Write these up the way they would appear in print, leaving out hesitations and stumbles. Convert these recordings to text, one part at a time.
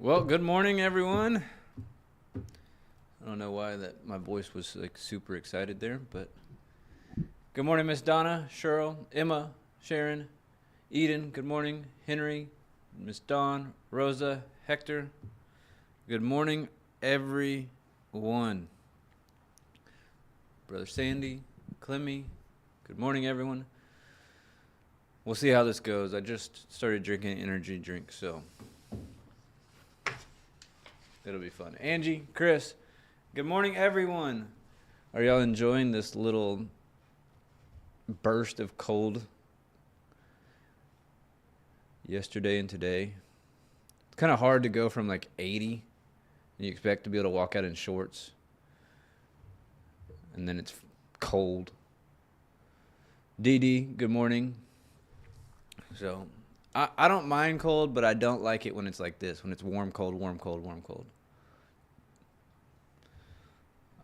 Well, good morning, everyone. I don't know why that my voice was like super excited there, but good morning, Miss Donna, Cheryl, Emma, Sharon, Eden. Good morning, Henry, Miss Dawn, Rosa, Hector. Good morning, everyone. Brother Sandy, Clemmy. Good morning, everyone. We'll see how this goes. I just started drinking an energy drink, so it'll be fun. Angie, Chris, good morning, everyone. Are y'all enjoying this little burst of cold yesterday and today? It's kind of hard to go from like 80 and you expect to be able to walk out in shorts, and then it's cold. Dee Dee, good morning. So I don't mind cold, but I don't like it when it's like this, when it's warm, cold, warm, cold, warm, cold.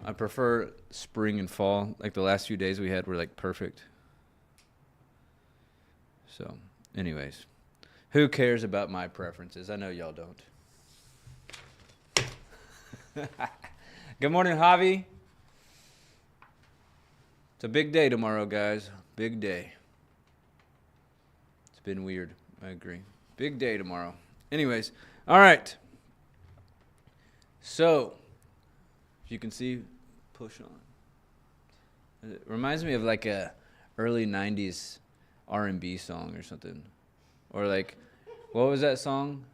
I prefer spring and fall. Like the last few days we had were like perfect. So, anyways, who cares about my preferences? I know y'all don't. Good morning, Javi. It's a big day tomorrow, guys. Big day. It's been weird. I agree. Big day tomorrow. Anyways, all right. So, if you can see, push on. It reminds me of like a early 90s R&B song or something. Or like, what was that song?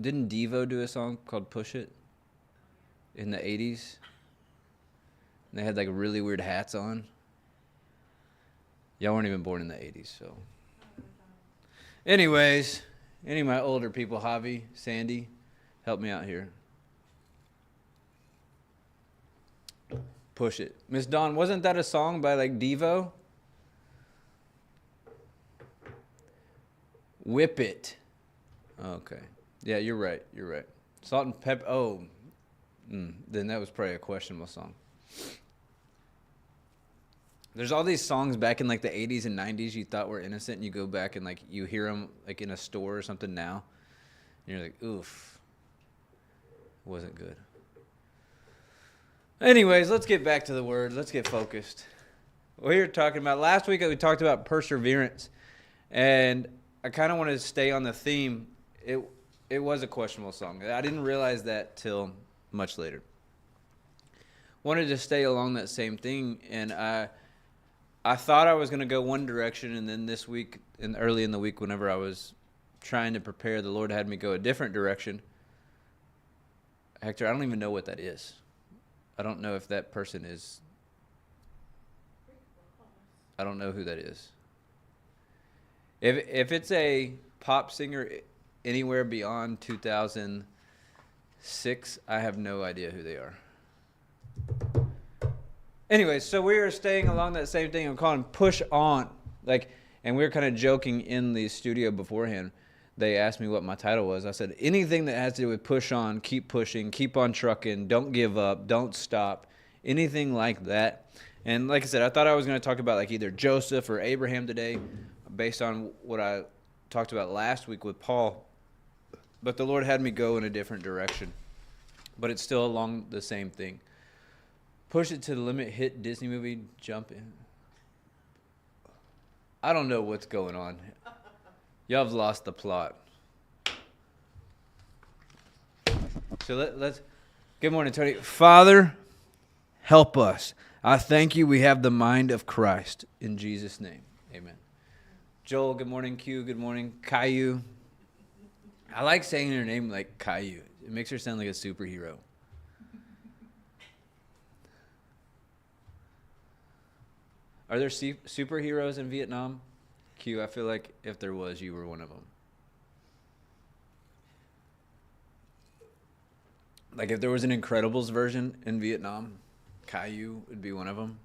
Didn't Devo do a song called Push It in the 80s? And they had like really weird hats on. Y'all weren't even born in the 80s, so. Anyways, any of my older people, Javi, Sandy, help me out here. Push It. Miss Dawn, wasn't that a song by like Devo? Whip It. Okay. Yeah, you're right. You're right. Salt and Pepper. Oh, then that was probably a questionable song. There's all these songs back in like the 80s and 90s you thought were innocent, and you go back and like you hear them like in a store or something now, and you're like, oof, wasn't good. Anyways, let's get back to the word. Let's get focused. We were talking about last week. We talked about perseverance, and I kind of wanted to stay on the theme. It was a questionable song. I didn't realize that till much later. Wanted to stay along that same thing, and I thought I was going to go one direction, and then this week, and early in the week, whenever I was trying to prepare, the Lord had me go a different direction. Hector, I don't even know what that is. I don't know if that person is. I don't know who that is. If it's a pop singer anywhere beyond 2006, I have no idea who they are. Anyway, so we are staying along that same thing. I'm calling Push On. And we were kind of joking in the studio beforehand. They asked me what my title was. I said, anything that has to do with push on, keep pushing, keep on trucking, don't give up, don't stop, anything like that. And like I said, I thought I was going to talk about like either Joseph or Abraham today based on what I talked about last week with Paul. But the Lord had me go in a different direction. But it's still along the same thing. Push it to the limit, hit Disney movie, jump in. I don't know what's going on. Y'all have lost the plot. So let's. Good morning, Tony. Father, help us. I thank you we have the mind of Christ. In Jesus' name, amen. Joel, good morning. Q, good morning. Caillou. I like saying her name like Caillou. It makes her sound like a superhero. Are there superheroes in Vietnam? Q, I feel like if there was, you were one of them. Like if there was an Incredibles version in Vietnam, Caillou would be one of them.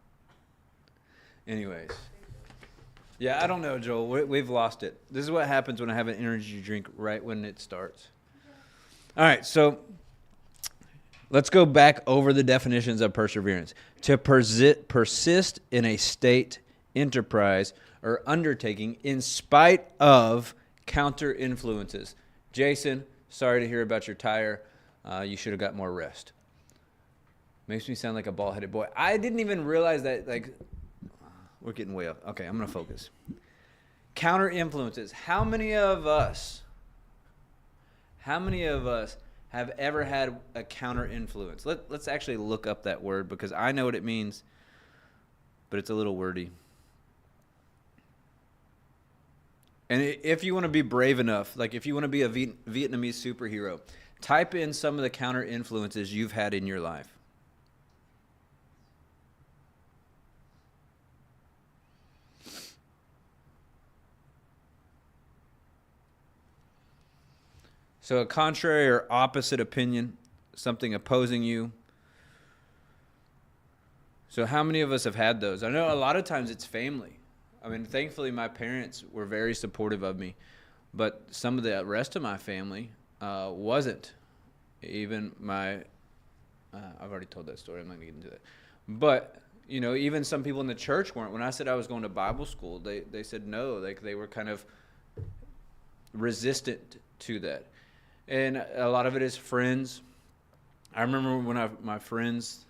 Anyways. Yeah, I don't know, Joel. We've lost it. This is what happens when I have an energy drink right when it starts. All right, so let's go back over the definitions of perseverance. To persist in a state, enterprise, or undertaking in spite of counter influences. Jason, Sorry to hear about your tire. You should have got more rest. Makes me sound like a bald-headed boy. I didn't even realize that, like, we're getting way up. Okay, I'm going to focus. Counter influences. How many of us have ever had a counter influence? Let's actually look up that word, because I know what it means, but it's a little wordy. And if you want to be brave enough, like if you want to be a Vietnamese superhero, type in some of the counter influences you've had in your life. So a contrary or opposite opinion, something opposing you. So how many of us have had those? I know a lot of times it's family. I mean, thankfully my parents were very supportive of me, but some of the rest of my family wasn't. Even I've already told that story. I'm not going to get into that. But, you know, even some people in the church weren't. When I said I was going to Bible school, they said no. Like, they were kind of resistant to that. And a lot of it is friends. I remember when my friends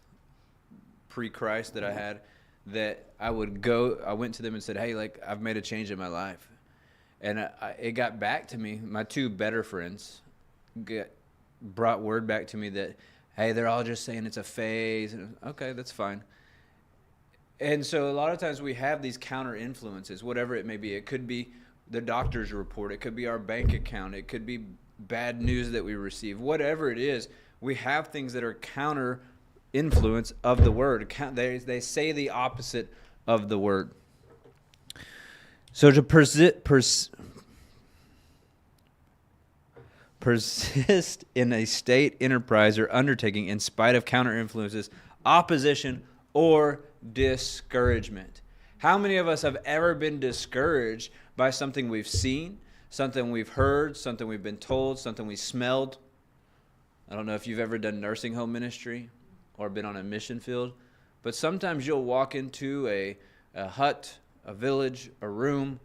pre-Christ that I had, that I went to them and said, hey, like, I've made a change in my life. And it got back to me. My two better friends brought word back to me that, hey, they're all just saying it's a phase. And, okay, that's fine. And so a lot of times we have these counter influences, whatever it may be. It could be the doctor's report. It could be our bank account. It could be bad news that we receive. Whatever it is, we have things that are counter influence of the word. They say the opposite of the word. So to persist in a state, enterprise, or undertaking in spite of counter influences, opposition, or discouragement. How many of us have ever been discouraged by something we've seen, something we've heard, something we've been told, something we smelled? I don't know if you've ever done nursing home ministry or been on a mission field, but sometimes you'll walk into a hut, a village, a room,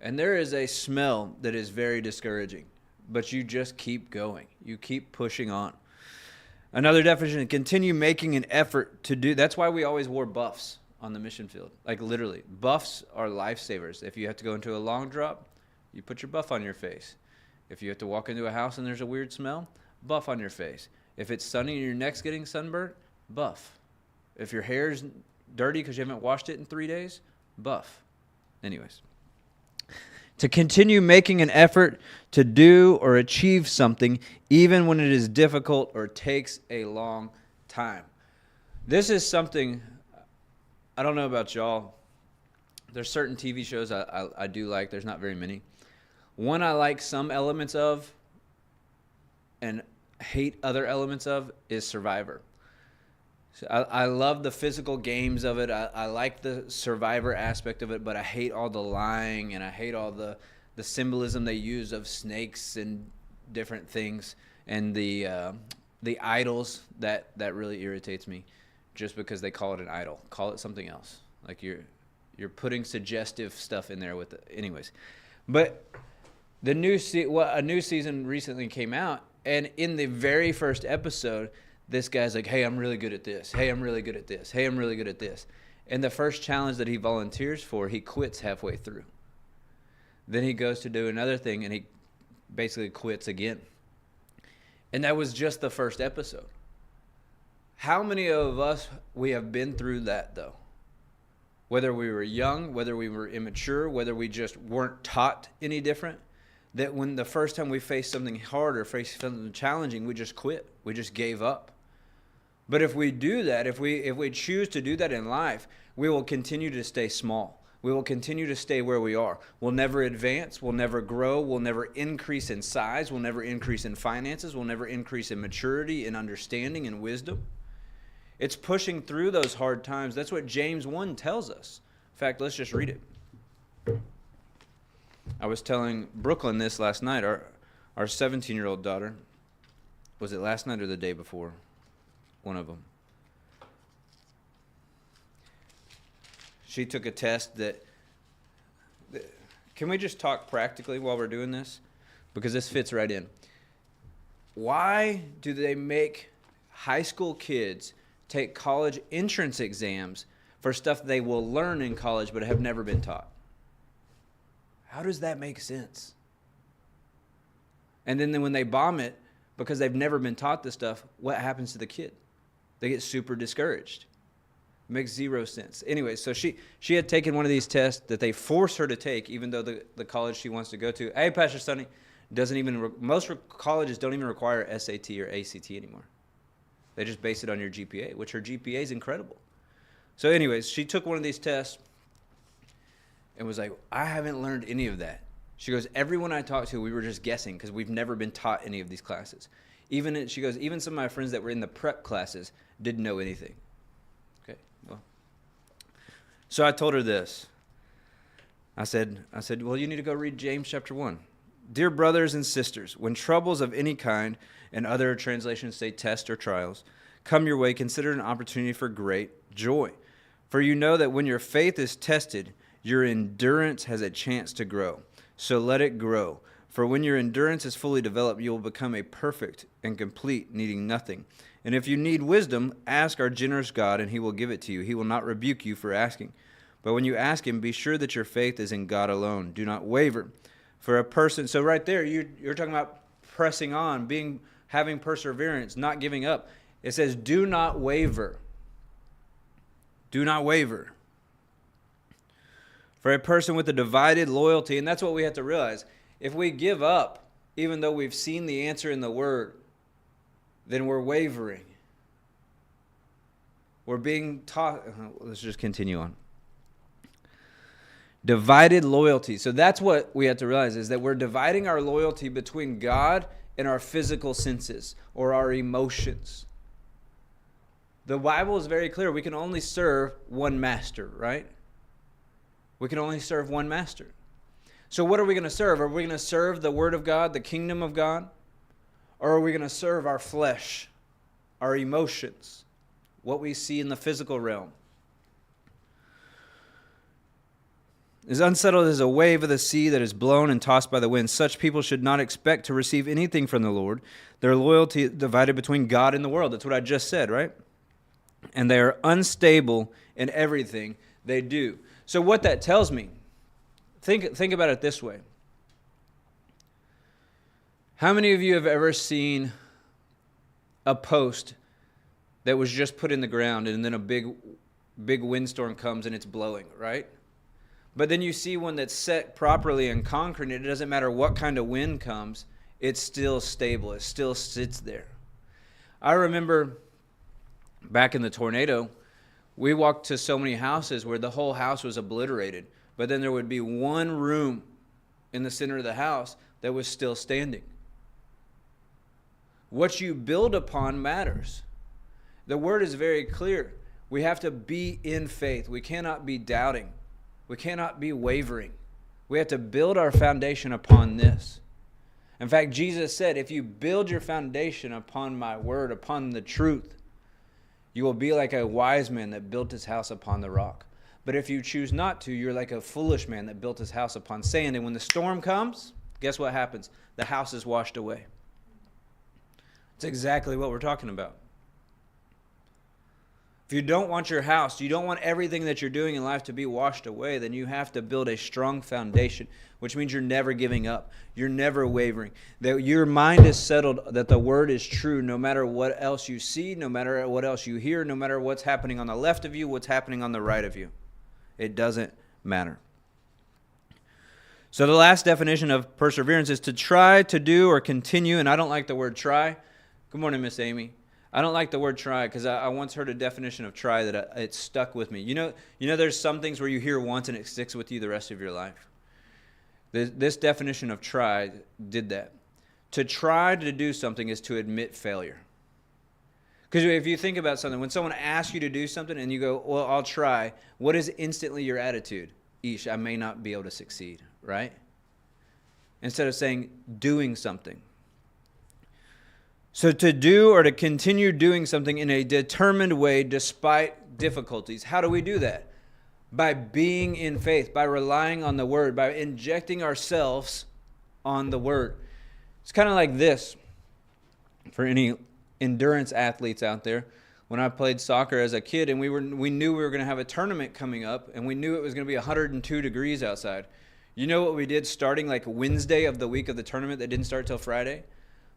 and there is a smell that is very discouraging, but you just keep going. You keep pushing on. Another definition, continue making an effort to do. That's why we always wore buffs on the mission field. Like, literally, buffs are lifesavers. If you have to go into a long drop, you put your buff on your face. If you have to walk into a house and there's a weird smell, buff on your face. If it's sunny and your neck's getting sunburnt, buff. If your hair's dirty because you haven't washed it in 3 days, buff. Anyways. To continue making an effort to do or achieve something even when it is difficult or takes a long time. This is something, I don't know about y'all. There's certain TV shows I do like. There's not very many. One I like some elements of and hate other elements of is Survivor. So I love the physical games of it. I like the Survivor aspect of it, but I hate all the lying and I hate all the symbolism they use of snakes and different things and the idols. That really irritates me, just because they call it an idol. Call it something else. Like you're putting suggestive stuff in there with it. Anyways, but a new season recently came out, and in the very first episode, this guy's like, hey, I'm really good at this. Hey, I'm really good at this. Hey, I'm really good at this. And the first challenge that he volunteers for, he quits halfway through. Then he goes to do another thing, and he basically quits again. And that was just the first episode. How many of us, we have been through that, though? Whether we were young, whether we were immature, whether we just weren't taught any different, that when the first time we faced something hard or faced something challenging, we just quit. We just gave up. But if we do that, if we choose to do that in life, we will continue to stay small. We will continue to stay where we are. We'll never advance. We'll never grow. We'll never increase in size. We'll never increase in finances. We'll never increase in maturity and understanding and wisdom. It's pushing through those hard times. That's what James 1 tells us. In fact, let's just read it. I was telling Brooklyn this last night. Our 17-year-old daughter. Was it last night or the day before? One of them. She took a test that. Can we just talk practically while we're doing this? Because this fits right in. why do they make high school kids take college entrance exams for stuff they will learn in college but have never been taught? How does that make sense? And then when they bomb it, because they've never been taught this stuff, what happens to the kid? They get super discouraged. It makes zero sense. Anyway, so she had taken one of these tests that they force her to take, even though the college she wants to go to. Hey, Pastor Sonny, most colleges don't even require SAT or ACT anymore. They just base it on your GPA, which her GPA is incredible. So anyways, she took one of these tests and was like, I haven't learned any of that. She goes, everyone I talked to, we were just guessing because we've never been taught any of these classes. She goes, even some of my friends that were in the prep classes didn't know anything. Okay, well. So I told her this. I said, well, you need to go read James chapter 1. Dear brothers and sisters, when troubles of any kind, and other translations say tests or trials, come your way, consider it an opportunity for great joy. For you know that when your faith is tested, your endurance has a chance to grow. So let it grow. For when your endurance is fully developed, you will become a perfect and complete, needing nothing. And if you need wisdom, ask our generous God, and he will give it to you. He will not rebuke you for asking. But when you ask him, be sure that your faith is in God alone. Do not waver. For a person, so right there, you're talking about pressing on, having perseverance, not giving up. It says, do not waver. Do not waver. For a person with a divided loyalty, and that's what we have to realize. If we give up, even though we've seen the answer in the Word, then we're wavering. We're being taught. Let's just continue on. Divided loyalty. So that's what we have to realize, is that we're dividing our loyalty between God and our physical senses or our emotions. The Bible is very clear. We can only serve one master, right? We can only serve one master. So what are we going to serve? Are we going to serve the Word of God, the kingdom of God? Or are we going to serve our flesh, our emotions, what we see in the physical realm? As unsettled as a wave of the sea that is blown and tossed by the wind, such people should not expect to receive anything from the Lord. Their loyalty is divided between God and the world. That's what I just said, right? And they are unstable in everything they do. So what that tells me, think about it this way. How many of you have ever seen a post that was just put in the ground and then a big windstorm comes and it's blowing, right? But then you see one that's set properly in concrete, and it doesn't matter what kind of wind comes, it's still stable. It still sits there. I remember back in the tornado, we walked to so many houses where the whole house was obliterated, but then there would be one room in the center of the house that was still standing. What you build upon matters. The word is very clear. We have to be in faith. We cannot be doubting. We cannot be wavering. We have to build our foundation upon this. In fact, Jesus said, if you build your foundation upon my word, upon the truth, you will be like a wise man that built his house upon the rock. But if you choose not to, you're like a foolish man that built his house upon sand. And when the storm comes, guess what happens? The house is washed away. It's exactly what we're talking about. If you don't want your house, you don't want everything that you're doing in life to be washed away, then you have to build a strong foundation, which means you're never giving up. You're never wavering. That your mind is settled that the word is true no matter what else you see, no matter what else you hear, no matter what's happening on the left of you, what's happening on the right of you. It doesn't matter. So the last definition of perseverance is to try, to do, or continue. And I don't like the word try. Good morning, Miss Amy. I don't like the word try because I once heard a definition of try that it stuck with me. You know, there's some things where you hear once and it sticks with you the rest of your life. This definition of try did that. To try to do something is to admit failure. Because if you think about something, when someone asks you to do something and you go, well, I'll try, what is instantly your attitude? Eesh, I may not be able to succeed, right? Instead of saying doing something. So to do or to continue doing something in a determined way despite difficulties. How do we do that? By being in faith, by relying on the word, by injecting ourselves on the word. It's kind of like this. for any endurance athletes out there, when I played soccer as a kid and we knew we were going to have a tournament coming up and we knew it was going to be 102 degrees outside. You know what we did starting like Wednesday of the week of the tournament that didn't start till Friday?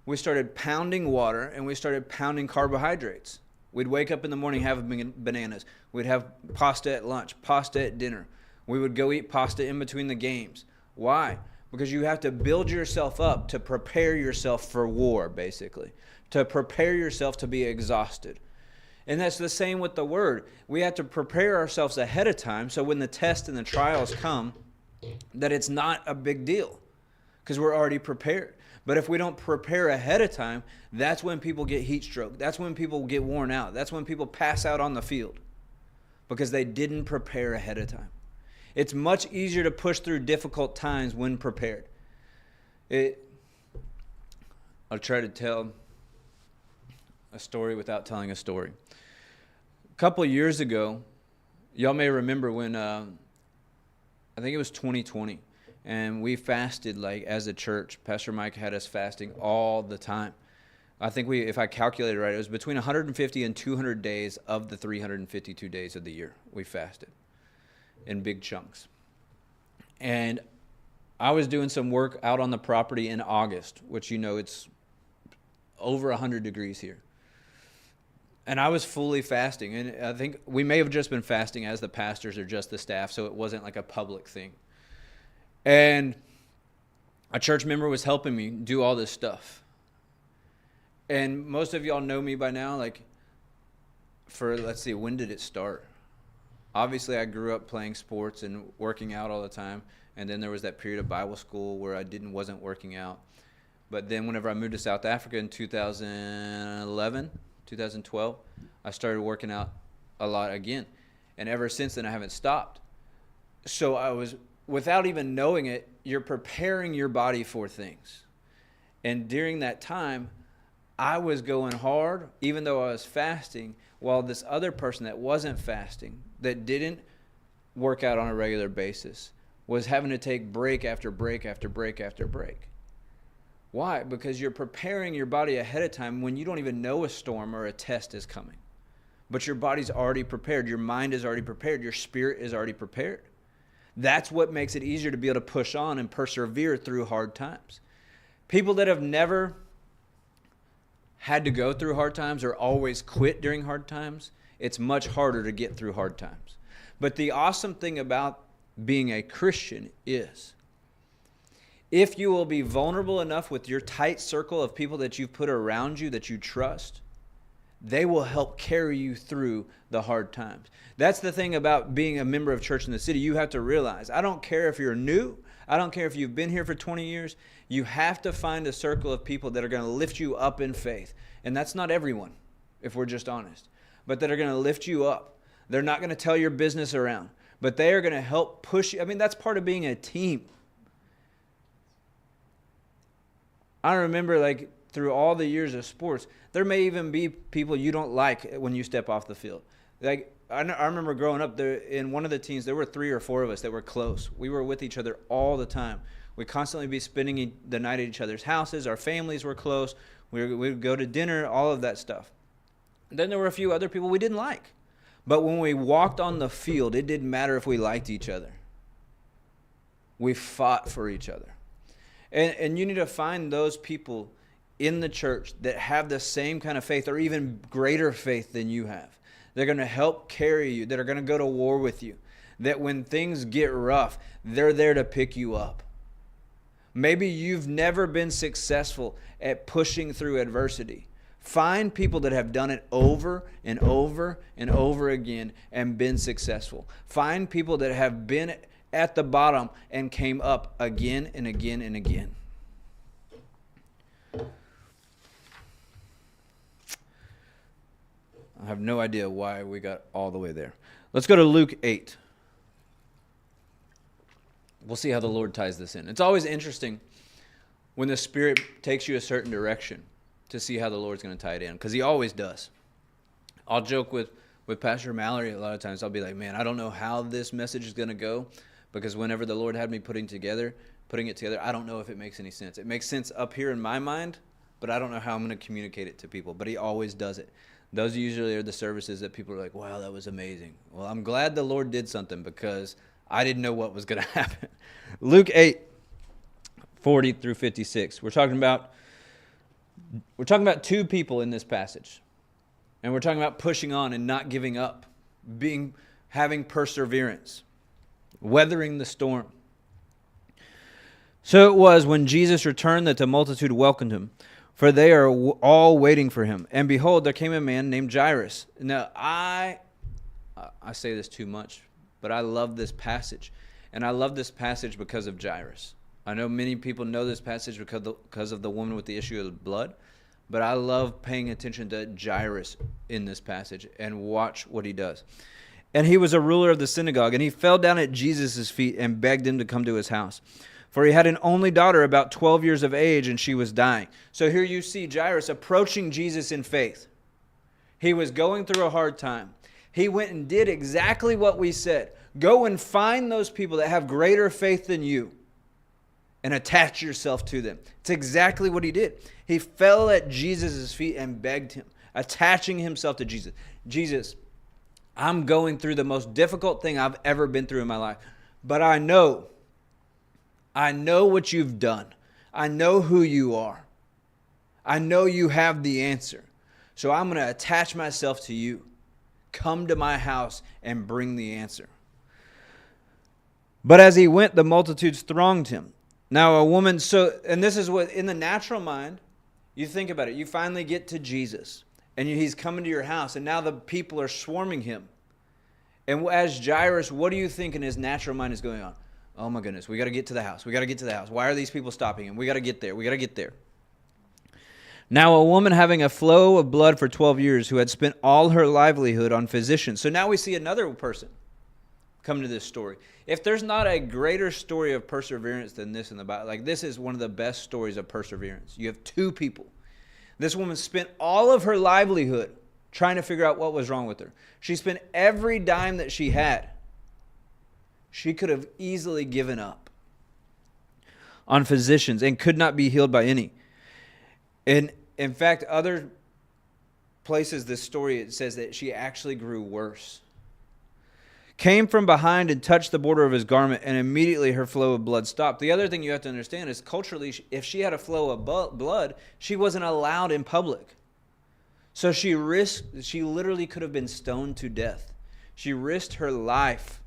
We started pounding water and we started pounding carbohydrates. We'd wake up in the morning, have bananas. We'd have pasta at lunch, pasta at dinner. We would go eat pasta in between the games. Why? Because you have to build yourself up to prepare yourself for war, basically. To prepare yourself to be exhausted. And that's the same with the word. We have to prepare ourselves ahead of time so when the tests and the trials come, that it's not a big deal because we're already prepared. But if we don't prepare ahead of time, that's when people get heat stroke. That's when people get worn out. That's when people pass out on the field because they didn't prepare ahead of time. It's much easier to push through difficult times when prepared. I'll try to tell a story without telling a story. A couple of years ago, y'all may remember when I think it was 2020, and we fasted like as a church. Pastor Mike had us fasting all the time. I think if I calculated right, it was between 150 and 200 days of the 352 days of the year we fasted in big chunks. And I was doing some work out on the property in August, which it's over 100 degrees here. And I was fully fasting. And I think we may have just been fasting as the pastors or just the staff, so it wasn't like a public thing. And a church member was helping me do all this stuff. And most of y'all know me by now, let's see, when did it start? Obviously, I grew up playing sports and working out all the time. And then there was that period of Bible school where I wasn't working out. But then whenever I moved to South Africa in 2012, I started working out a lot again. And ever since then, I haven't stopped. So I was, without even knowing it, you're preparing your body for things. And during that time, I was going hard, even though I was fasting, while this other person that wasn't fasting, that didn't work out on a regular basis, was having to take break after break after break after break. Why? Because you're preparing your body ahead of time when you don't even know a storm or a test is coming. But your body's already prepared. Your mind is already prepared. Your spirit is already prepared. That's what makes it easier to be able to push on and persevere through hard times. People that have never had to go through hard times or always quit during hard times, it's much harder to get through hard times. But the awesome thing about being a Christian is if you will be vulnerable enough with your tight circle of people that you've put around you that you trust, they will help carry you through the hard times. That's the thing about being a member of church in the city. You have to realize, I don't care if you're new, I don't care if you've been here for 20 years, you have to find a circle of people that are going to lift you up in faith. And that's not everyone, if we're just honest, but that are going to lift you up. They're not going to tell your business around, but they are going to help push you. I mean, that's part of being a team. I remember through all the years of sports, there may even be people you don't like when you step off the field. I remember growing up there in one of the teams, there were 3 or 4 of us that were close. We were with each other all the time. We'd constantly be spending the night at each other's houses. Our families were close. We would go to dinner, all of that stuff. Then there were a few other people we didn't like. But when we walked on the field, it didn't matter if we liked each other. We fought for each other. And you need to find those people in the church that have the same kind of faith or even greater faith than you have. They're going to help carry you, that are going to go to war with you, that when things get rough, they're there to pick you up. Maybe you've never been successful at pushing through adversity. Find people that have done it over and over and over again and been successful. Find people that have been at the bottom and came up again and again and again. I have no idea why we got all the way there. Let's go to Luke 8. We'll see how the Lord ties this in. It's always interesting when the Spirit takes you a certain direction to see how the Lord's going to tie it in, because He always does. I'll joke with Pastor Mallory a lot of times. I'll be like, man, I don't know how this message is going to go, because whenever the Lord had me putting it together, I don't know if it makes any sense. It makes sense up here in my mind, but but I don't know how I'm going to communicate it to people. But he always does it. Those usually are the services that people are like, wow, that was amazing. Well, I'm glad the Lord did something because I didn't know what was going to happen. Luke 8:40 through 56. We're talking about two people in this passage. And we're talking about pushing on and not giving up, having perseverance, weathering the storm. So it was when Jesus returned that the multitude welcomed him, for they are all waiting for him. And behold, there came a man named Jairus. Now, I say this too much, but I love this passage. And I love this passage because of Jairus. I know many people know this passage because of the woman with the issue of blood, but I love paying attention to Jairus in this passage and watch what he does. And he was a ruler of the synagogue, and he fell down at Jesus' feet and begged him to come to his house. For he had an only daughter about 12 years of age, and she was dying. So here you see Jairus approaching Jesus in faith. He was going through a hard time. He went and did exactly what we said. Go and find those people that have greater faith than you and attach yourself to them. It's exactly what he did. He fell at Jesus' feet and begged him, attaching himself to Jesus. Jesus, I'm going through the most difficult thing I've ever been through in my life, but I know what you've done. I know who you are. I know you have the answer. So I'm going to attach myself to you. Come to my house and bring the answer. But as he went, the multitudes thronged him. Now a woman, and this is what, in the natural mind, you think about it. You finally get to Jesus, and he's coming to your house, and now the people are swarming him. And as Jairus, what do you think in his natural mind is going on? Oh my goodness, we got to get to the house. We got to get to the house. Why are these people stopping him? We got to get there. We got to get there. Now a woman having a flow of blood for 12 years who had spent all her livelihood on physicians. So now we see another person come to this story. If there's not a greater story of perseverance than this in the Bible, like this is one of the best stories of perseverance. You have two people. This woman spent all of her livelihood trying to figure out what was wrong with her. She spent every dime that she had. She could have easily given up on physicians and could not be healed by any. And in fact, other places, this story, it says that she actually grew worse. Came from behind and touched the border of his garment, and immediately her flow of blood stopped. The other thing you have to understand is culturally, if she had a flow of blood, she wasn't allowed in public. So she literally could have been stoned to death. She risked her life.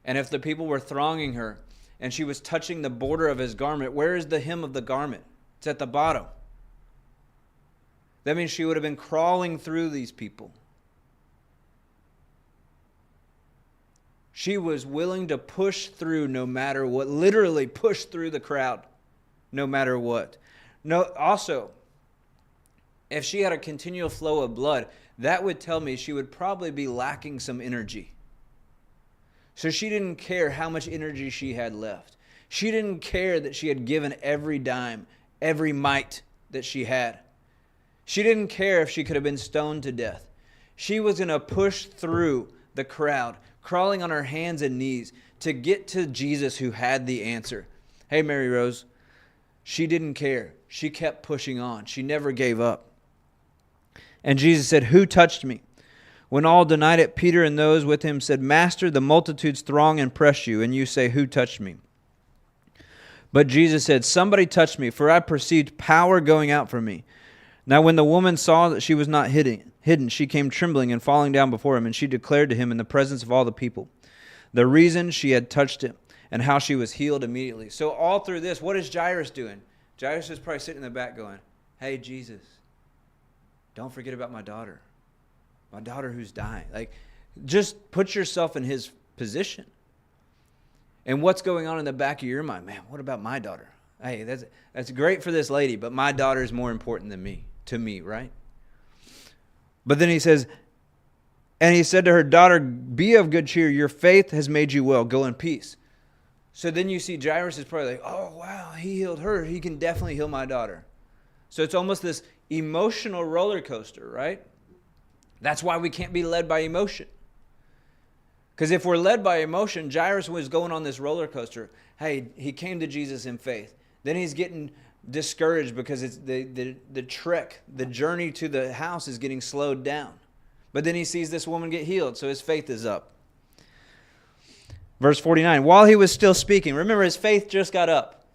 And if the people were thronging her and she was touching the border of his garment, where is the hem of the garment? It's at the bottom. That means she would have been crawling through these people. She was willing to push through no matter what, literally push through the crowd no matter what. No, also, if she had a continual flow of blood, that would tell me she would probably be lacking some energy. So she didn't care how much energy she had left. She didn't care that she had given every dime, every mite that she had. She didn't care if she could have been stoned to death. She was going to push through the crowd, crawling on her hands and knees to get to Jesus who had the answer. Hey, Mary Rose, she didn't care. She kept pushing on. She never gave up. And Jesus said, "Who touched me?" When all denied it, Peter and those with him said, "Master, the multitudes throng and press you, and you say, 'Who touched me?'" But Jesus said, "Somebody touched me, for I perceived power going out from me." Now when the woman saw that she was not hidden, she came trembling and falling down before him, and she declared to him in the presence of all the people the reason she had touched him and how she was healed immediately. So all through this, what is Jairus doing? Jairus is probably sitting in the back going, "Hey, Jesus, don't forget about my daughter who's dying." Like, just put yourself in his position. And what's going on in the back of your mind? Man, what about my daughter? Hey, that's great for this lady, but my daughter is more important to me, right? But then he says, and he said to her, "Daughter, be of good cheer. Your faith has made you well. Go in peace." So then you see Jairus is probably like, "Oh, wow, he healed her. He can definitely heal my daughter." So it's almost this emotional roller coaster, right? That's why we can't be led by emotion. Because if we're led by emotion, Jairus was going on this roller coaster. Hey, he came to Jesus in faith. Then he's getting discouraged because it's the trek, the journey to the house is getting slowed down. But then he sees this woman get healed, so his faith is up. Verse 49, while he was still speaking, remember his faith just got up.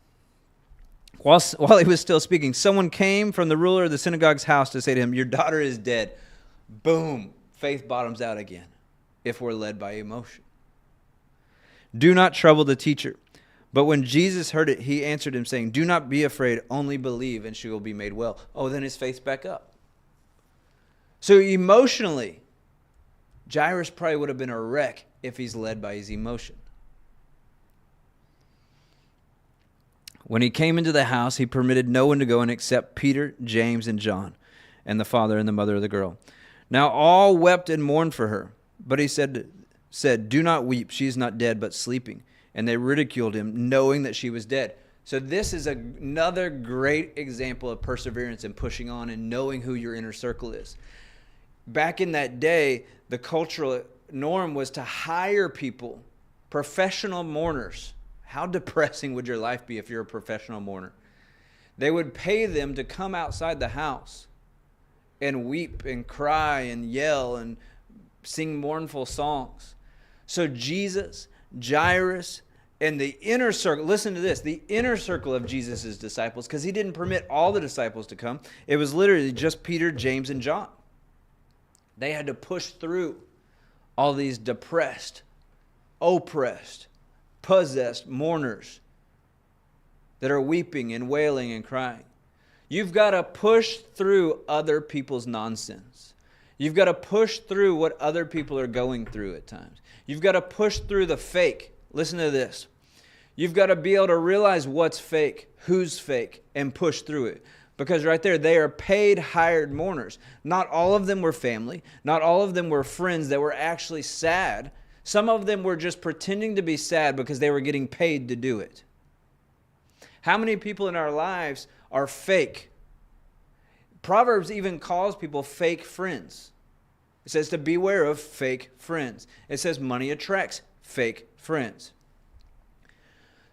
While he was still speaking, someone came from the ruler of the synagogue's house to say to him, your daughter is dead. Boom, faith bottoms out again if we're led by emotion. Do not trouble the teacher. But when Jesus heard it, he answered him, saying, do not be afraid, only believe, and she will be made well. Oh, then his faith's back up. So emotionally, Jairus probably would have been a wreck if he's led by his emotion. When he came into the house, he permitted no one to go in except Peter, James, and John, and the father and the mother of the girl. Now all wept and mourned for her. But he said, do not weep, she is not dead, but sleeping. And they ridiculed him, knowing that she was dead. So this is another great example of perseverance and pushing on and knowing who your inner circle is. Back in that day, the cultural norm was to hire people, professional mourners. How depressing would your life be if you're a professional mourner? They would pay them to come outside the house and weep and cry and yell and sing mournful songs. So Jesus, Jairus, and the inner circle, listen to this, the inner circle of Jesus' disciples, because he didn't permit all the disciples to come. It was literally just Peter, James, and John. They had to push through all these depressed, oppressed, possessed mourners that are weeping and wailing and crying. You've got to push through other people's nonsense. You've got to push through what other people are going through at times. You've got to push through the fake. Listen to this. You've got to be able to realize what's fake, who's fake, and push through it. Because right there, they are paid, hired mourners. Not all of them were family. Not all of them were friends that were actually sad. Some of them were just pretending to be sad because they were getting paid to do it. How many people in our lives are fake? Proverbs even calls people fake friends. It says to beware of fake friends. It says money attracts fake friends.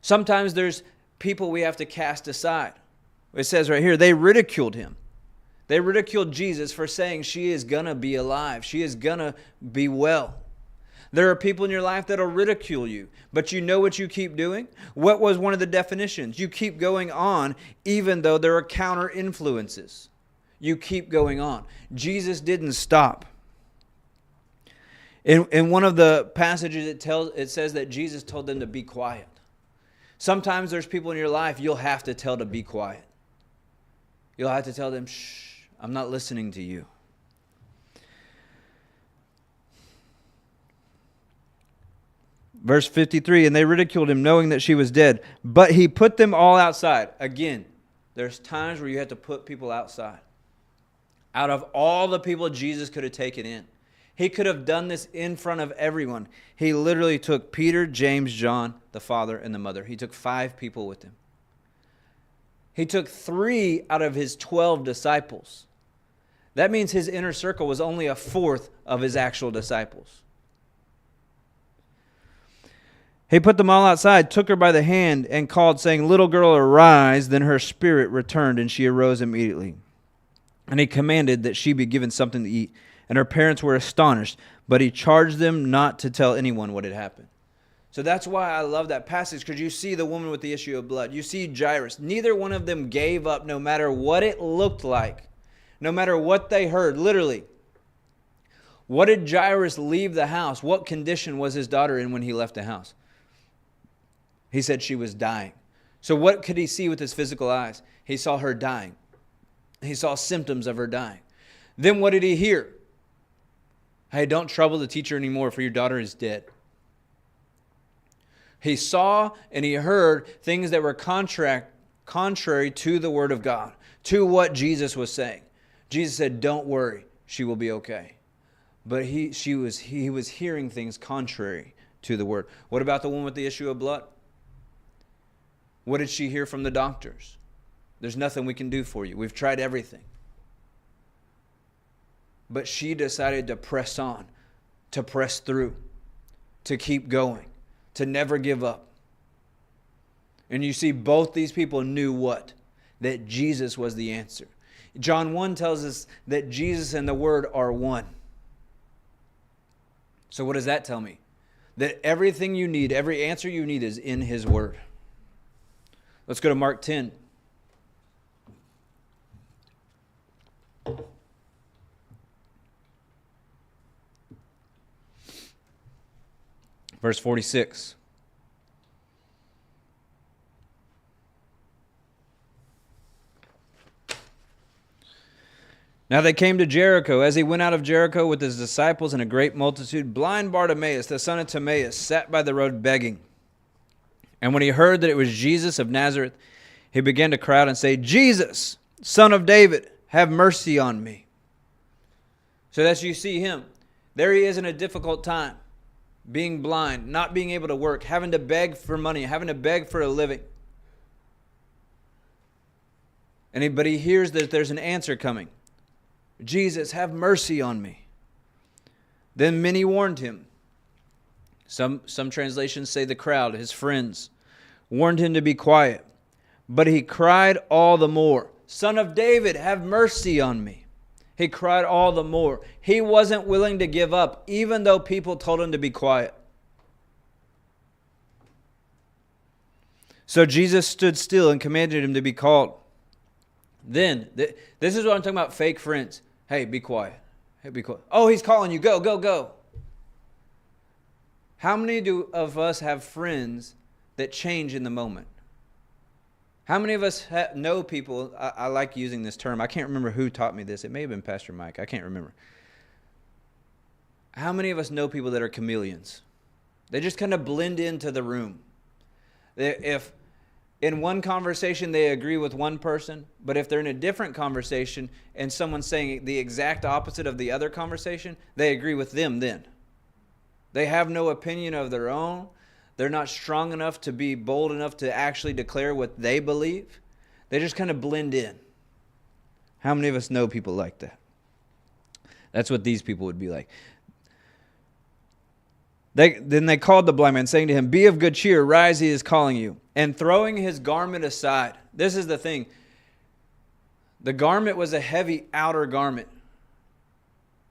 Sometimes there's people we have to cast aside. It says right here, they ridiculed him. They ridiculed Jesus for saying she is going to be alive. She is going to be well. There are people in your life that will ridicule you, but you know what you keep doing? What was one of the definitions? You keep going on even though there are counter influences. You keep going on. Jesus didn't stop. In one of the passages it says that Jesus told them to be quiet. Sometimes there's people in your life you'll have to tell to be quiet. You'll have to tell them, shh, I'm not listening to you. Verse 53, and they ridiculed him, knowing that she was dead. But he put them all outside. Again, there's times where you have to put people outside. Out of all the people Jesus could have taken in. He could have done this in front of everyone. He literally took Peter, James, John, the father, and the mother. He took 5 people with him. He took 3 out of his 12 disciples. That means his inner circle was only a fourth of his actual disciples. He put them all outside, took her by the hand, and called, saying, little girl, arise. Then her spirit returned, and she arose immediately. And he commanded that she be given something to eat. And her parents were astonished, but he charged them not to tell anyone what had happened. So that's why I love that passage, because you see the woman with the issue of blood. You see Jairus. Neither one of them gave up, no matter what it looked like, no matter what they heard. Literally, what did Jairus leave the house? What condition was his daughter in when he left the house? He said she was dying. So what could he see with his physical eyes? He saw her dying. He saw symptoms of her dying. Then what did he hear? Hey, don't trouble the teacher anymore, for your daughter is dead. He saw and he heard things that were contrary to the word of God, to what Jesus was saying. Jesus said, don't worry, she will be okay. But he was hearing things contrary to the word. What about the woman with the issue of blood? What did she hear from the doctors? There's nothing we can do for you. We've tried everything. But she decided to press on, to press through, to keep going, to never give up. And you see both these people knew what? That Jesus was the answer. John 1 tells us that Jesus and the Word are one. So what does that tell me? That everything you need, every answer you need is in His Word. Let's go to Mark 10. Verse 46. Now they came to Jericho. As he went out of Jericho with his disciples and a great multitude, blind Bartimaeus, the son of Timaeus, sat by the road begging. And when he heard that it was Jesus of Nazareth, he began to cry out and say, Jesus, Son of David, have mercy on me. So that's you see him. There he is in a difficult time, being blind, not being able to work, having to beg for money, having to beg for a living. But he hears that there's an answer coming. Jesus, have mercy on me. Then many warned him. Some translations say the crowd, his friends, warned him to be quiet. But he cried all the more, Son of David, have mercy on me. He cried all the more. He wasn't willing to give up, even though people told him to be quiet. So Jesus stood still and commanded him to be called. Then, this is what I'm talking about, fake friends. Hey, be quiet. Hey, be quiet. Oh, he's calling you. Go, go, go. How many of us have friends that change in the moment? How many of us know people? I like using this term. I can't remember who taught me this. It may have been Pastor Mike. I can't remember. How many of us know people that are chameleons? They just kind of blend into the room. If in one conversation they agree with one person, but if they're in a different conversation and someone's saying the exact opposite of the other conversation, they agree with them then. They have no opinion of their own. They're not strong enough to be bold enough to actually declare what they believe. They just kind of blend in. How many of us know people like that? That's what these people would be like. Then they called the blind man, saying to him, be of good cheer, rise, he is calling you. And throwing his garment aside. This is the thing. The garment was a heavy outer garment.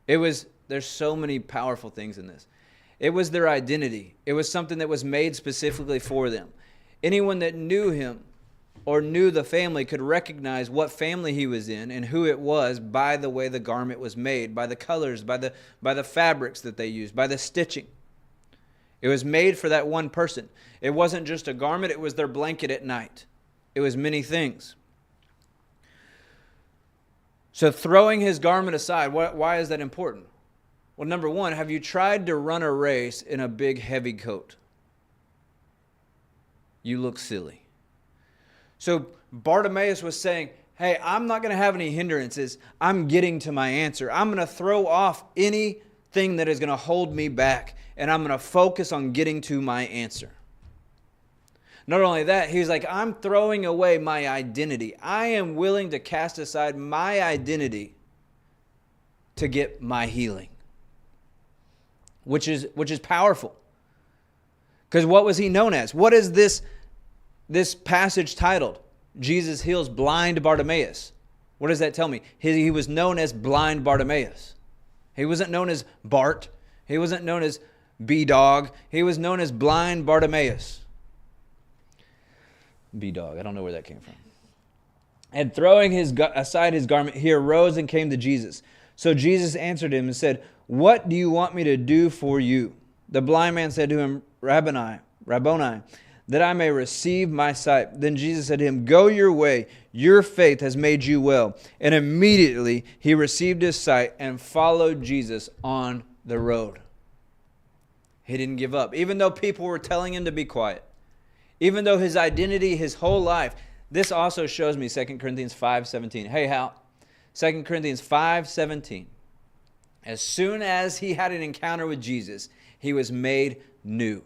There's so many powerful things in this. It was their identity. It was something that was made specifically for them. Anyone that knew him or knew the family could recognize what family he was in and who it was by the way the garment was made, by the colors, by the fabrics that they used, by the stitching. It was made for that one person. It wasn't just a garment, it was their blanket at night. It was many things. So throwing his garment aside, why is that important? Well, number one, have you tried to run a race in a big heavy coat? You look silly. So Bartimaeus was saying, hey, I'm not going to have any hindrances. I'm getting to my answer. I'm going to throw off anything that is going to hold me back, and I'm going to focus on getting to my answer. Not only that, he's like, I'm throwing away my identity. I am willing to cast aside my identity to get my healing. Which is powerful. Because what was he known as? What is this passage titled? Jesus heals blind Bartimaeus. What does that tell me? He was known as blind Bartimaeus. He wasn't known as Bart. He wasn't known as B-Dog. He was known as blind Bartimaeus. B-Dog, I don't know where that came from. And throwing aside his garment, he arose and came to Jesus. So Jesus answered him and said, what do you want me to do for you? The blind man said to him, Rabboni, that I may receive my sight. Then Jesus said to him, go your way, your faith has made you well. And immediately he received his sight and followed Jesus on the road. He didn't give up. Even though people were telling him to be quiet. Even though his identity, his whole life. This also shows me 2 Corinthians 5:17. Hey, Hal, 2 Corinthians 5:17. As soon as he had an encounter with Jesus, he was made new.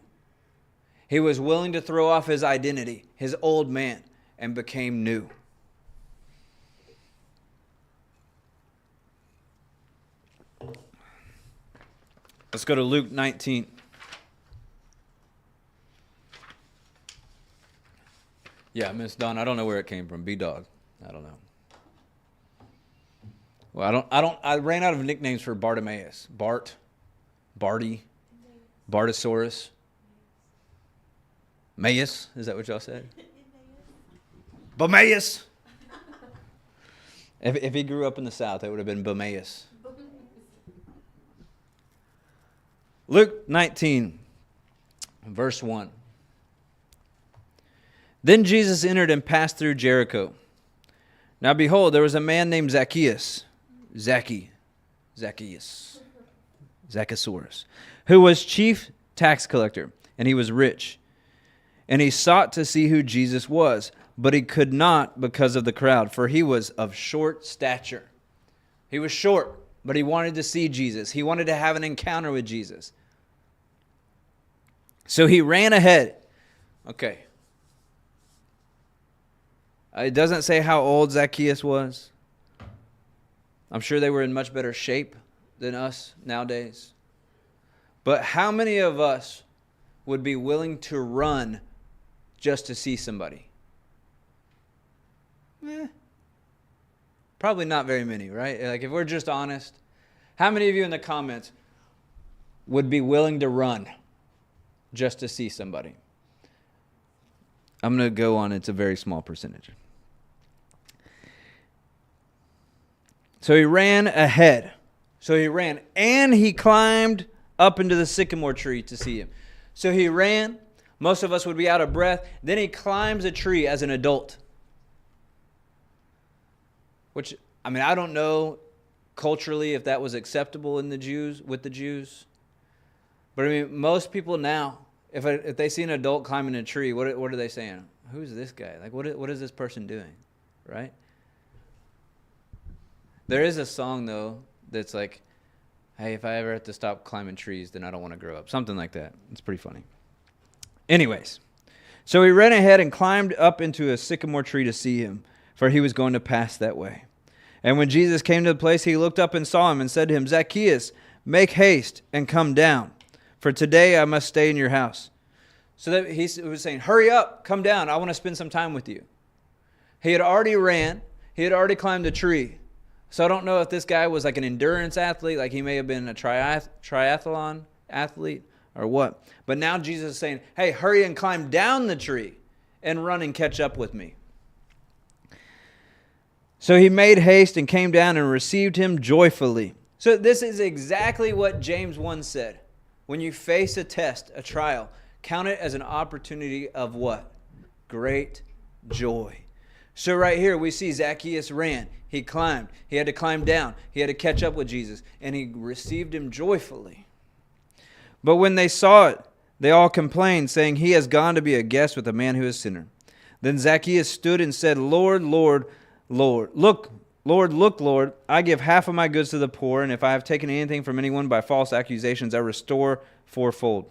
He was willing to throw off his identity, his old man, and became new. Let's go to Luke 19. Yeah, Miss Dawn, I don't know where it came from. B-Dog. I don't know. Well, I ran out of nicknames for Bartimaeus. Bart, Barty, Bartosaurus, Maeus. Is that what y'all said? Bameus. If he grew up in the South, it would have been Bameus. Luke 19, verse 1. Then Jesus entered and passed through Jericho. Now behold, there was a man named Zacchaeus, Zacchaeus, who was chief tax collector, and he was rich. And he sought to see who Jesus was, but he could not because of the crowd, for he was of short stature. He was short, but he wanted to see Jesus. He wanted to have an encounter with Jesus. So he ran ahead. Okay. It doesn't say how old Zacchaeus was. I'm sure they were in much better shape than us nowadays. But how many of us would be willing to run just to see somebody? Probably not very many, right? Like if we're just honest, how many of you in the comments would be willing to run just to see somebody? I'm going to go on. It's a very small percentage. So he ran ahead. So he ran and he climbed up into the sycamore tree to see him. So he ran. Most of us would be out of breath. Then he climbs a tree as an adult. Which, I mean, I don't know culturally if that was acceptable in with the Jews. But I mean, most people now, if they see an adult climbing a tree, what are they saying? Who's this guy? Like, what is this person doing? Right? There is a song, though, that's like, hey, if I ever have to stop climbing trees, then I don't want to grow up. Something like that. It's pretty funny. Anyways, so he ran ahead and climbed up into a sycamore tree to see him, for he was going to pass that way. And when Jesus came to the place, he looked up and saw him and said to him, Zacchaeus, make haste and come down, for today I must stay in your house. So that he was saying, hurry up, come down. I want to spend some time with you. He had already ran. He had already climbed a tree. So I don't know if this guy was like an endurance athlete, like he may have been a triathlon athlete or what. But now Jesus is saying, hey, hurry and climb down the tree and run and catch up with me. So he made haste and came down and received him joyfully. So this is exactly what James 1 said. When you face a test, a trial, count it as an opportunity of what? Great joy. So right here we see Zacchaeus ran. He climbed. He had to climb down. He had to catch up with Jesus. And he received him joyfully. But when they saw it, they all complained, saying, he has gone to be a guest with a man who is a sinner. Then Zacchaeus stood and said, Lord, Lord, look, Lord, I give half of my goods to the poor, and if I have taken anything from anyone by false accusations, I restore fourfold.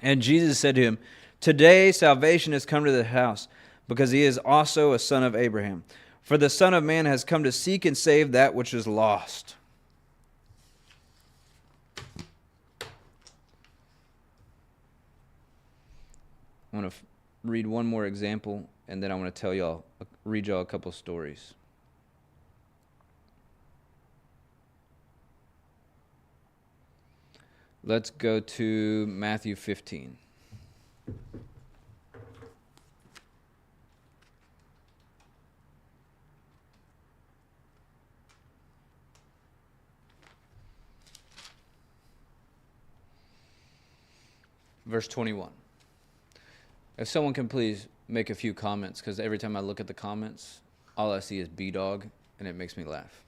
And Jesus said to him, today salvation has come to the house, because he is also a son of Abraham. For the Son of Man has come to seek and save that which is lost. I want to read one more example, and then I want to read y'all a couple stories. Let's go to Matthew 15. Verse 21. If someone can please make a few comments, because every time I look at the comments, all I see is B-Dog, and it makes me laugh.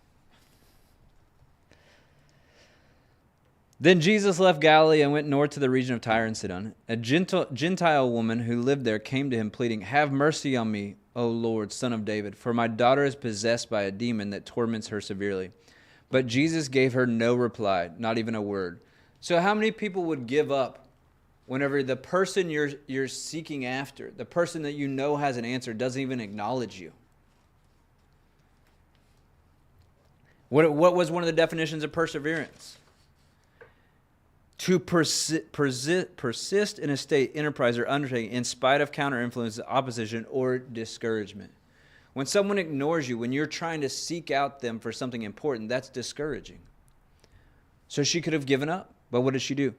Then Jesus left Galilee and went north to the region of Tyre and Sidon. A Gentile woman who lived there came to him pleading, have mercy on me, O Lord, Son of David, for my daughter is possessed by a demon that torments her severely. But Jesus gave her no reply, not even a word. So how many people would give up whenever the person you're seeking after, the person that you know has an answer, doesn't even acknowledge you? What was one of the definitions of perseverance? to persist in a state, enterprise, or undertaking in spite of counter influence, opposition, or discouragement. When someone ignores you, when you're trying to seek out them for something important, that's discouraging. So she could have given up, but what did she do?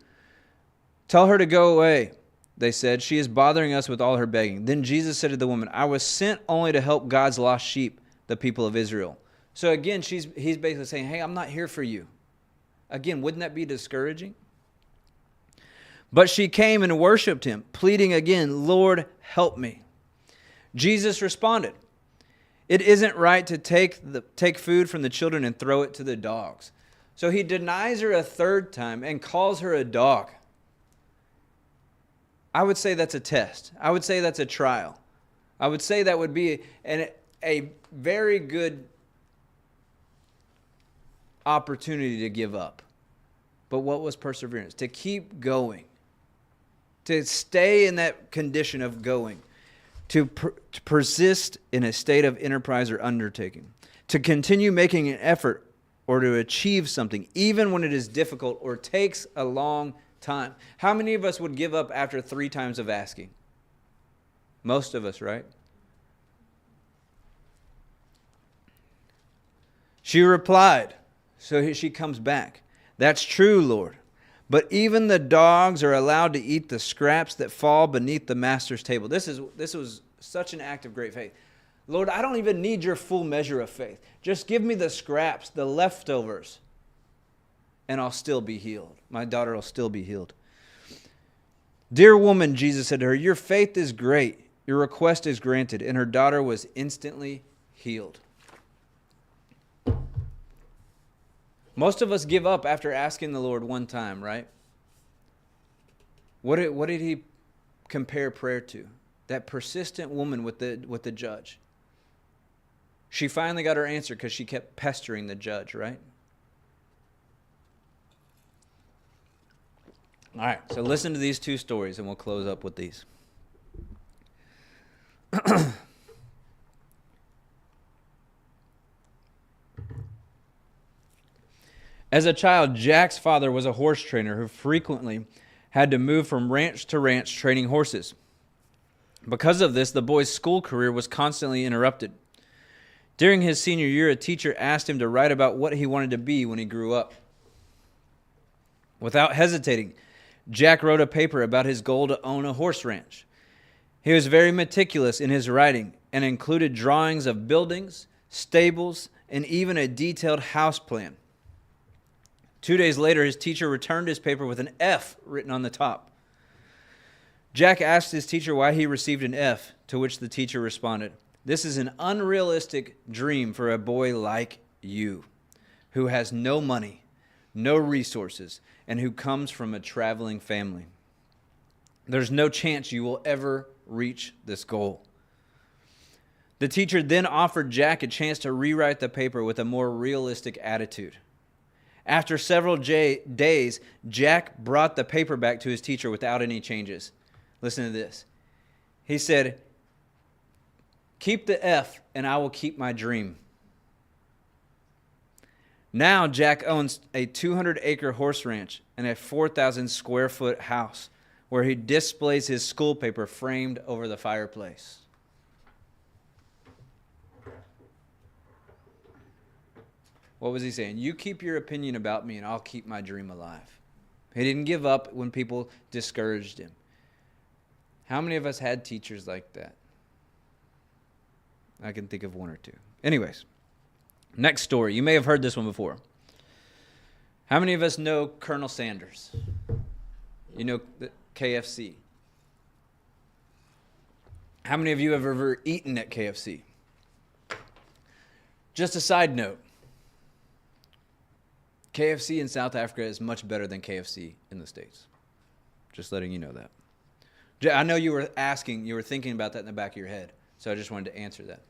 Tell her to go away, they said. She is bothering us with all her begging. Then Jesus said to the woman, I was sent only to help God's lost sheep, the people of Israel. So again, he's basically saying, hey, I'm not here for you. Again, wouldn't that be discouraging? But she came and worshiped him, pleading again, Lord, help me. Jesus responded, it isn't right to take food from the children and throw it to the dogs. So he denies her a third time and calls her a dog. I would say that's a test. I would say that's a trial. I would say that would be a very good opportunity to give up. But what was perseverance? To keep going. To stay in that condition of going. To persist in a state of enterprise or undertaking. To continue making an effort or to achieve something, even when it is difficult or takes a long time. How many of us would give up after 3 times of asking? Most of us, right? She replied, so she comes back. That's true, Lord. But even the dogs are allowed to eat the scraps that fall beneath the master's table. This was such an act of great faith. Lord, I don't even need your full measure of faith. Just give me the scraps, the leftovers, and I'll still be healed. My daughter will still be healed. Dear woman, Jesus said to her, your faith is great. Your request is granted. And her daughter was instantly healed. Most of us give up after asking the Lord one time, right? What did he compare prayer to? That persistent woman with the judge. She finally got her answer because she kept pestering the judge, right? All right, so listen to these 2 stories and we'll close up with these. As a child, Jack's father was a horse trainer who frequently had to move from ranch to ranch training horses. Because of this, the boy's school career was constantly interrupted. During his senior year, a teacher asked him to write about what he wanted to be when he grew up. Without hesitating, Jack wrote a paper about his goal to own a horse ranch. He was very meticulous in his writing and included drawings of buildings, stables, and even a detailed house plan. 2 days later, his teacher returned his paper with an F written on the top. Jack asked his teacher why he received an F, to which the teacher responded, this is an unrealistic dream for a boy like you, who has no money, no resources, and who comes from a traveling family. There's no chance you will ever reach this goal. The teacher then offered Jack a chance to rewrite the paper with a more realistic attitude. After several days, Jack brought the paper back to his teacher without any changes. Listen to this. He said, keep the F and I will keep my dream. Now Jack owns a 200-acre horse ranch and a 4,000-square-foot house where he displays his school paper framed over the fireplace. What was he saying? You keep your opinion about me and I'll keep my dream alive. He didn't give up when people discouraged him. How many of us had teachers like that? I can think of 1 or 2. Anyways, next story. You may have heard this one before. How many of us know Colonel Sanders? You know the KFC. How many of you have ever eaten at KFC? Just a side note. KFC in South Africa is much better than KFC in the States. Just letting you know that. I know you were thinking about that in the back of your head, so I just wanted to answer that.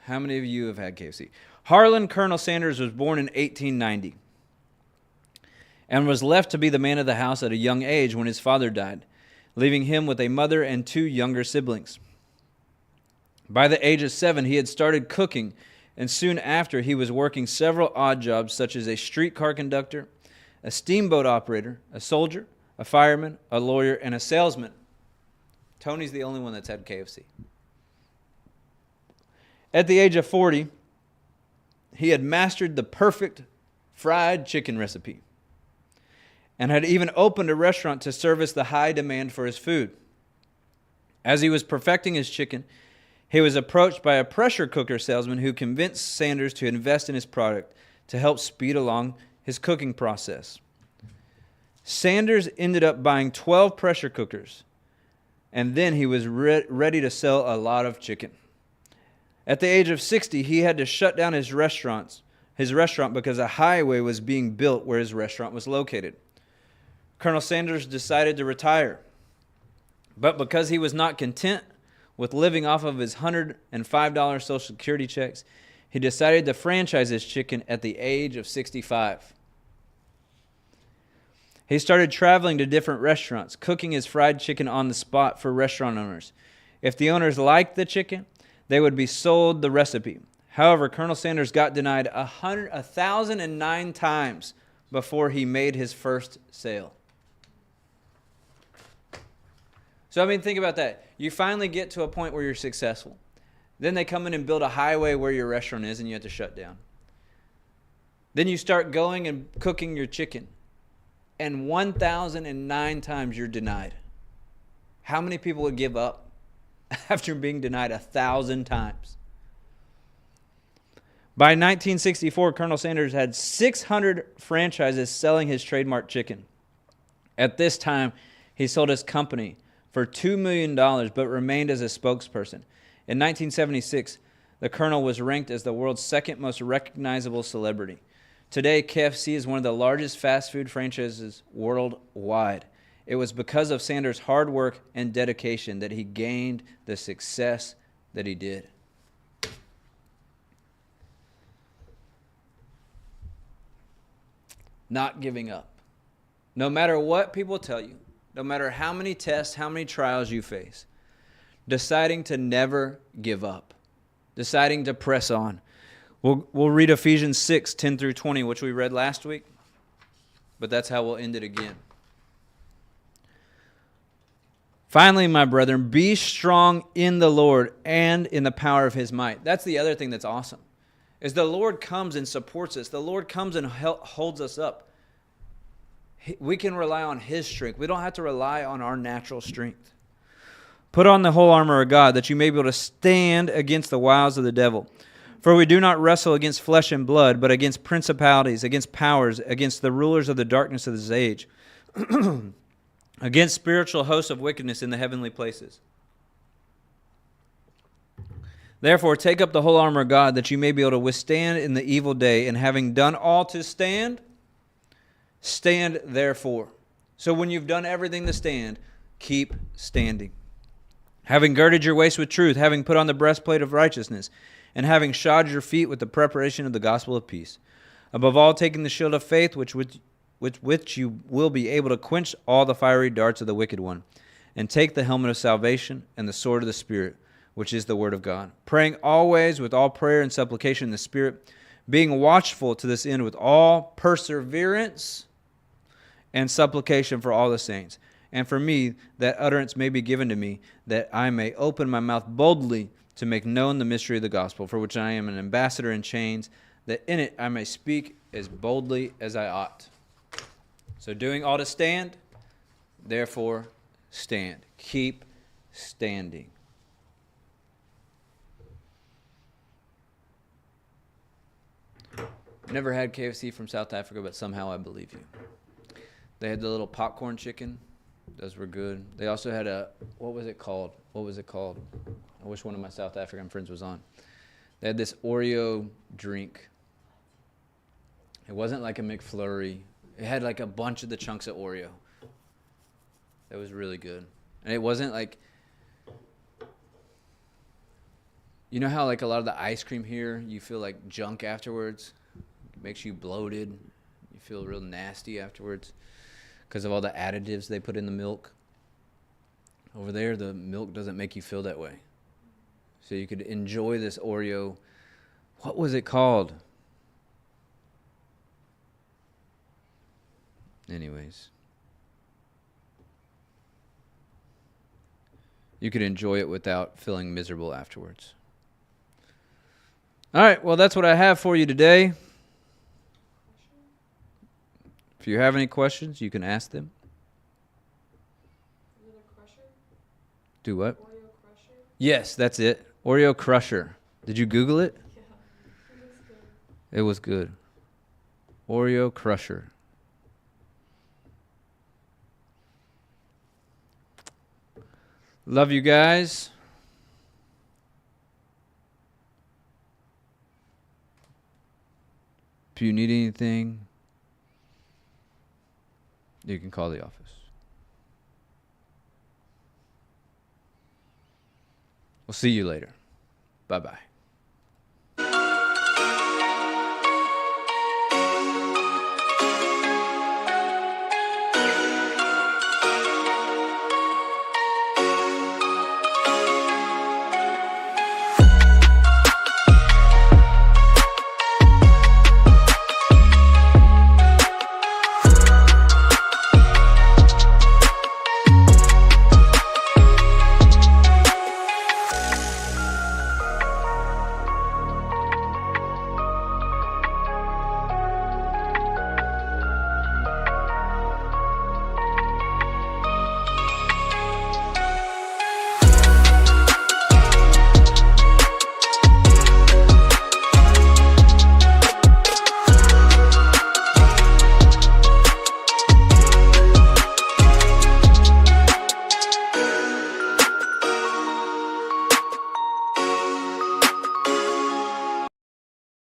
How many of you have had KFC? Harlan Colonel Sanders was born in 1890 and was left to be the man of the house at a young age when his father died, leaving him with a mother and 2 younger siblings. By the age of 7, he had started cooking, and soon after he was working several odd jobs such as a streetcar conductor, a steamboat operator, a soldier, a fireman, a lawyer, and a salesman. Tony's the only one that's had KFC. At the age of 40, he had mastered the perfect fried chicken recipe and had even opened a restaurant to service the high demand for his food. As he was perfecting his chicken, he was approached by a pressure cooker salesman who convinced Sanders to invest in his product to help speed along his cooking process. Sanders ended up buying 12 pressure cookers, and then he was ready to sell a lot of chicken. At the age of 60, he had to shut down his restaurant because a highway was being built where his restaurant was located. Colonel Sanders decided to retire, but because he was not content with living off of his $105 Social Security checks, he decided to franchise his chicken at the age of 65. He started traveling to different restaurants, cooking his fried chicken on the spot for restaurant owners. If the owners liked the chicken, they would be sold the recipe. However, Colonel Sanders got denied 1,009 times before he made his first sale. So, I mean, think about that. You finally get to a point where you're successful. Then they come in and build a highway where your restaurant is and you have to shut down. Then you start going and cooking your chicken. And 1,009 times you're denied. How many people would give up after being denied 1,000 times? By 1964, Colonel Sanders had 600 franchises selling his trademark chicken. At this time, he sold his company for $2 million, but remained as a spokesperson. In 1976, the Colonel was ranked as the world's second most recognizable celebrity. Today, KFC is one of the largest fast food franchises worldwide. It was because of Sanders' hard work and dedication that he gained the success that he did. Not giving up. No matter what people tell you, no matter how many tests, how many trials you face, deciding to never give up, deciding to press on. We'll read Ephesians 6, 10 through 20, which we read last week, but that's how we'll end it again. Finally, my brethren, be strong in the Lord and in the power of his might. That's the other thing that's awesome, is the Lord comes and supports us. The Lord comes and holds us up. We can rely on his strength. We don't have to rely on our natural strength. Put on the whole armor of God, that you may be able to stand against the wiles of the devil. For we do not wrestle against flesh and blood, but against principalities, against powers, against the rulers of the darkness of this age, against spiritual hosts of wickedness in the heavenly places. Therefore, take up the whole armor of God, that you may be able to withstand in the evil day, and having done all to stand, stand therefore. So when you've done everything to stand, keep standing. Having girded your waist with truth, having put on the breastplate of righteousness, and having shod your feet with the preparation of the gospel of peace. Above all, taking the shield of faith, with which you will be able to quench all the fiery darts of the wicked one, and take the helmet of salvation and the sword of the Spirit, which is the word of God. Praying always with all prayer and supplication in the Spirit, being watchful to this end with all perseverance and supplication for all the saints, and for me, that utterance may be given to me, that I may open my mouth boldly to make known the mystery of the gospel, for which I am an ambassador in chains, that in it I may speak as boldly as I ought. So doing all to stand, therefore stand. Keep standing. Never had KFC from South Africa, but somehow I believe you. They had the little popcorn chicken. Those were good. They also had what was it called? I wish one of my South African friends was on. They had this Oreo drink. It wasn't like a McFlurry. It had like a bunch of the chunks of Oreo. It was really good. And it wasn't like, you know how like a lot of the ice cream here, you feel like junk afterwards? It makes you bloated. You feel real nasty afterwards because of all the additives they put in the milk. Over there, the milk doesn't make you feel that way. So you could enjoy this Oreo. What was it called? Anyways. You could enjoy it without feeling miserable afterwards. All right, well, that's what I have for you today. If you have any questions, you can ask them. Is it a crusher? Do what? Oreo crusher? Yes, that's it. Oreo Crusher. Did you Google it? Yeah. It looks good. It was good. Oreo Crusher. Love you guys. If you need anything, you can call the office. We'll see you later. Bye-bye.